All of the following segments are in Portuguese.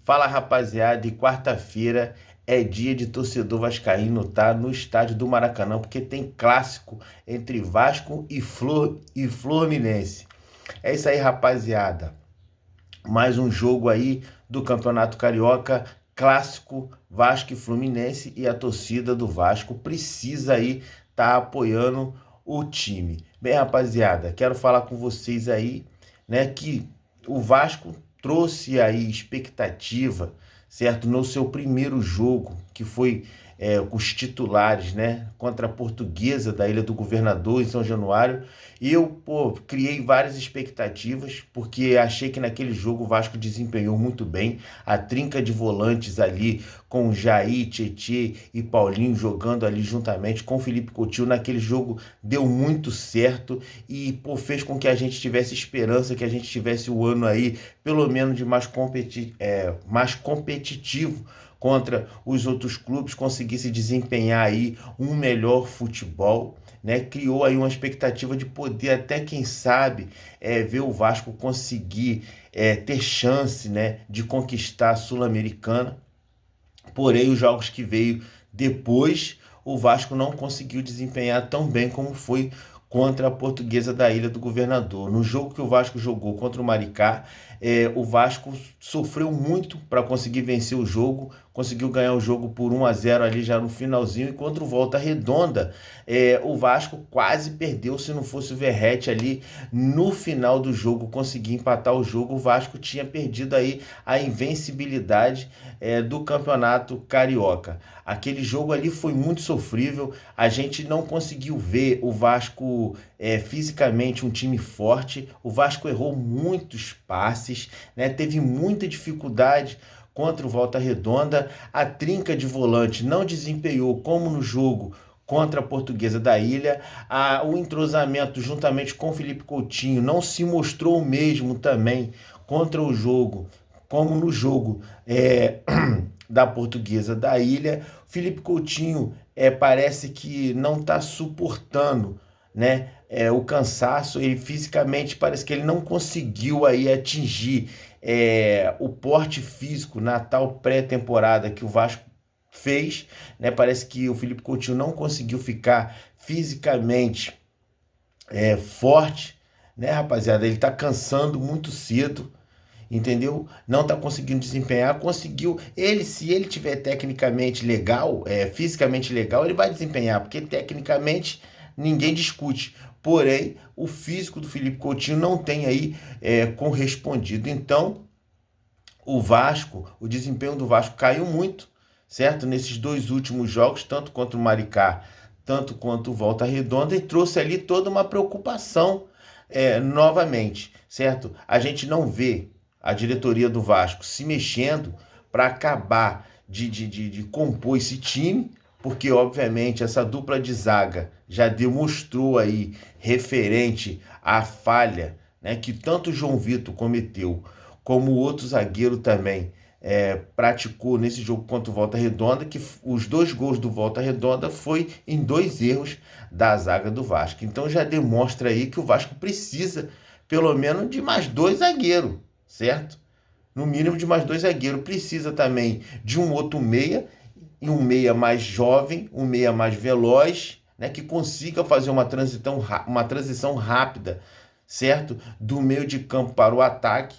Fala, rapaziada, e quarta-feira é dia de torcedor vascaíno, tá? No estádio do Maracanã, porque tem clássico entre Vasco e Fluminense. É isso aí, rapaziada. Mais um jogo aí do Campeonato Carioca, clássico Vasco e Fluminense, e a torcida do Vasco precisa aí tá apoiando o time. Bem, rapaziada, quero falar com vocês aí, né, que o Vasco trouxe aí expectativa, certo, no seu primeiro jogo, que foi com os titulares, né, contra a Portuguesa da Ilha do Governador, em São Januário. E eu, criei várias expectativas, porque achei que naquele jogo o Vasco desempenhou muito bem. A trinca de volantes ali, com Jair, Tietê e Paulinho jogando ali juntamente com o Felipe Coutinho, naquele jogo deu muito certo e, fez com que a gente tivesse esperança, que a gente tivesse o ano aí, pelo menos de mais competitivo contra os outros clubes, conseguisse desempenhar aí um melhor futebol, né? Criou aí uma expectativa de poder até, quem sabe, ver o Vasco conseguir ter chance, né, de conquistar a Sul-Americana. Porém, os jogos que veio depois, o Vasco não conseguiu desempenhar tão bem como foi contra a Portuguesa da Ilha do Governador. No jogo que o Vasco jogou contra o Maricá, o Vasco sofreu muito para conseguir vencer o jogo, conseguiu ganhar o jogo por 1-0 ali já no finalzinho, e contra o Volta Redonda, o Vasco quase perdeu. Se não fosse o Verratti ali no final do jogo conseguir empatar o jogo, o Vasco tinha perdido aí a invencibilidade do Campeonato Carioca. Aquele jogo ali foi muito sofrível, a gente não conseguiu ver o Vasco fisicamente um time forte. O Vasco errou muitos passes, né? Teve muita dificuldade contra o Volta Redonda. A trinca de volante não desempenhou como no jogo contra a Portuguesa da Ilha. O entrosamento juntamente com o Felipe Coutinho não se mostrou o mesmo também contra o jogo, como no jogo da Portuguesa da Ilha. Felipe Coutinho parece que não está suportando, né, o cansaço. Ele fisicamente parece que ele não conseguiu aí atingir o porte físico na tal pré-temporada que o Vasco fez, né? Parece que o Felipe Coutinho não conseguiu ficar fisicamente forte, né, rapaziada? Ele tá cansando muito cedo, entendeu? Não tá conseguindo desempenhar. Conseguiu ele, se ele tiver tecnicamente legal, fisicamente legal, ele vai desempenhar, porque tecnicamente ninguém discute. Porém, o físico do Felipe Coutinho não tem aí correspondido. Então, o desempenho do Vasco caiu muito, certo? Nesses dois últimos jogos, tanto contra o Maricá, tanto quanto o Volta Redonda, e trouxe ali toda uma preocupação novamente, certo? A gente não vê a diretoria do Vasco se mexendo para acabar de compor esse time, porque obviamente essa dupla de zaga já demonstrou aí, referente à falha, né, que tanto o João Vitor cometeu, como o outro zagueiro também praticou nesse jogo contra o Volta Redonda, que os dois gols do Volta Redonda foi em dois erros da zaga do Vasco. Então já demonstra aí que o Vasco precisa pelo menos de mais dois zagueiros, certo? No mínimo de mais dois zagueiros. Precisa também de um outro meia, e um meia mais jovem, um meia mais veloz, né, que consiga fazer uma transição rápida, certo? Do meio de campo para o ataque,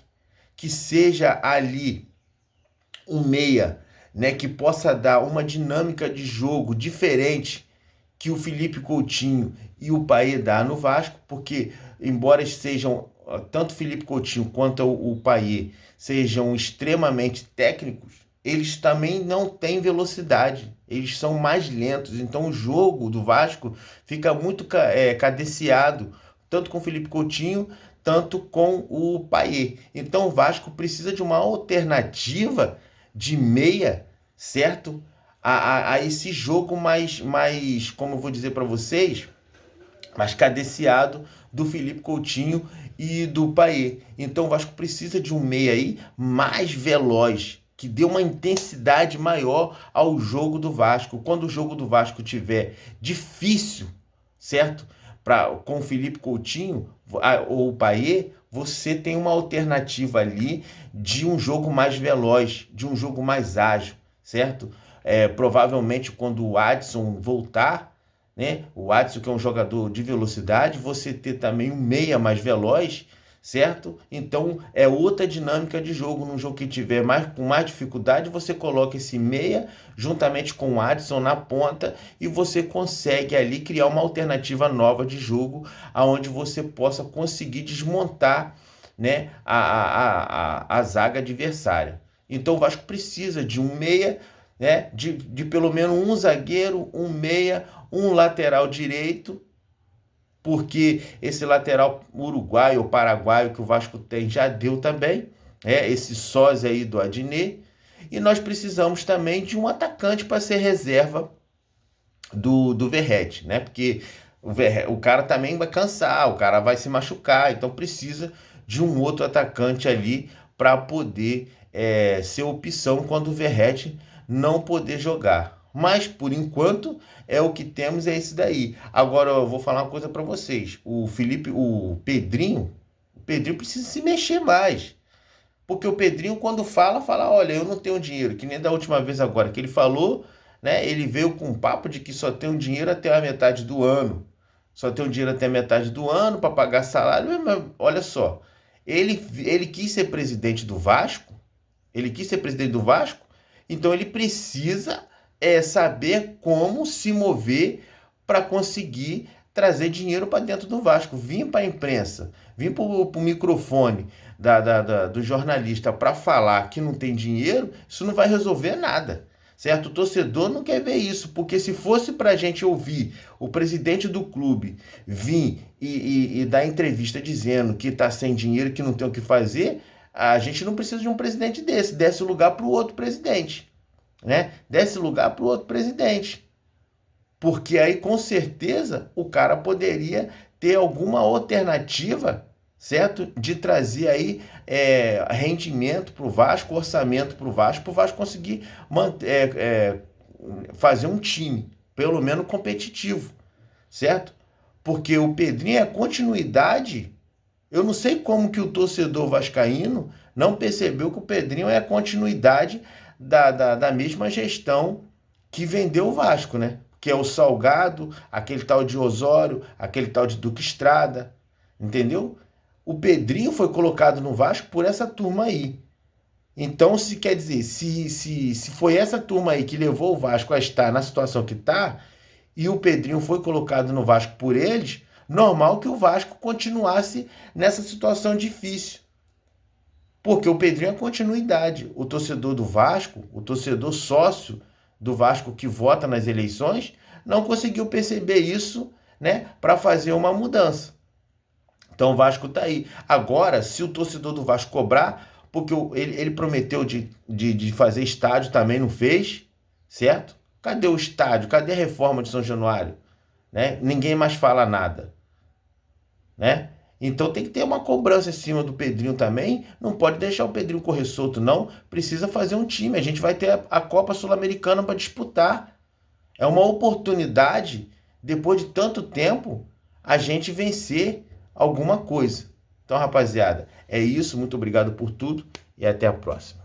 que seja ali um meia, né, que possa dar uma dinâmica de jogo diferente que o Felipe Coutinho e o Paê dá no Vasco, porque embora sejam tanto o Felipe Coutinho quanto o Paê sejam extremamente técnicos, eles também não têm velocidade, eles são mais lentos. Então o jogo do Vasco fica muito cadenciado, tanto com o Felipe Coutinho, tanto com o Paê. Então o Vasco precisa de uma alternativa de meia, certo? A esse jogo mais, como eu vou dizer para vocês, mais cadenciado do Felipe Coutinho e do Paê. Então o Vasco precisa de um meia aí mais veloz, que dê uma intensidade maior ao jogo do Vasco. Quando o jogo do Vasco tiver difícil, certo? Com o Felipe Coutinho ou o Paê, você tem uma alternativa ali de um jogo mais veloz, de um jogo mais ágil, certo? Provavelmente quando o Adson voltar, né? O Adson, que é um jogador de velocidade, você ter também um meia mais veloz, certo? Então é outra dinâmica de jogo. Num jogo que tiver com mais dificuldade, você coloca esse meia juntamente com o Adson na ponta e você consegue ali criar uma alternativa nova de jogo, aonde você possa conseguir desmontar, né, a zaga adversária. Então o Vasco precisa de um meia, né, de pelo menos um zagueiro, um meia, um lateral direito, porque esse lateral uruguaio ou paraguaio que o Vasco tem já deu também, esse sósia aí do Adnet, e nós precisamos também de um atacante para ser reserva do Verratti, né? Porque o cara também vai cansar, o cara vai se machucar, então precisa de um outro atacante ali para poder ser opção quando o Verratti não poder jogar. Mas por enquanto o que temos é esse daí. Agora eu vou falar uma coisa para vocês. O Pedrinho precisa se mexer mais. Porque o Pedrinho, quando fala, olha, eu não tenho dinheiro, que nem da última vez agora que ele falou, né? Ele veio com um papo de que só tem um dinheiro até a metade do ano. Só tem um dinheiro até a metade do ano para pagar salário. Mas olha só, ele quis ser presidente do Vasco, então ele precisa saber como se mover para conseguir trazer dinheiro para dentro do Vasco. Vir para a imprensa, vir para o microfone do jornalista para falar que não tem dinheiro, isso não vai resolver nada. Certo? O torcedor não quer ver isso, porque se fosse para a gente ouvir o presidente do clube vir e dar entrevista dizendo que está sem dinheiro, que não tem o que fazer, a gente não precisa de um presidente desse, desse lugar para o outro presidente, né? Desse lugar para o outro presidente. Porque aí, com certeza, o cara poderia ter alguma alternativa, certo? De trazer aí rendimento para o Vasco, orçamento para o Vasco conseguir fazer um time, pelo menos competitivo, certo? Porque o Pedrinho é a continuidade. Eu não sei como que o torcedor vascaíno não percebeu que o Pedrinho é a continuidade da mesma gestão que vendeu o Vasco, né? Que é o Salgado, aquele tal de Osório, aquele tal de Duque Estrada, entendeu? O Pedrinho foi colocado no Vasco por essa turma aí. Então, se quer dizer, se foi essa turma aí que levou o Vasco a estar na situação que está, e o Pedrinho foi colocado no Vasco por eles, normal que o Vasco continuasse nessa situação difícil. Porque o Pedrinho é continuidade. O torcedor do Vasco, o torcedor sócio do Vasco que vota nas eleições, não conseguiu perceber isso, né, para fazer uma mudança. Então o Vasco está aí. Agora, se o torcedor do Vasco cobrar, porque ele prometeu de fazer estádio, também não fez, certo? Cadê o estádio? Cadê a reforma de São Januário? Né? Ninguém mais fala nada, né? Então tem que ter uma cobrança em cima do Pedrinho também. Não pode deixar o Pedrinho correr solto, não. Precisa fazer um time. A gente vai ter a Copa Sul-Americana para disputar. É uma oportunidade, depois de tanto tempo, a gente vencer alguma coisa. Então, rapaziada, é isso. Muito obrigado por tudo e até a próxima.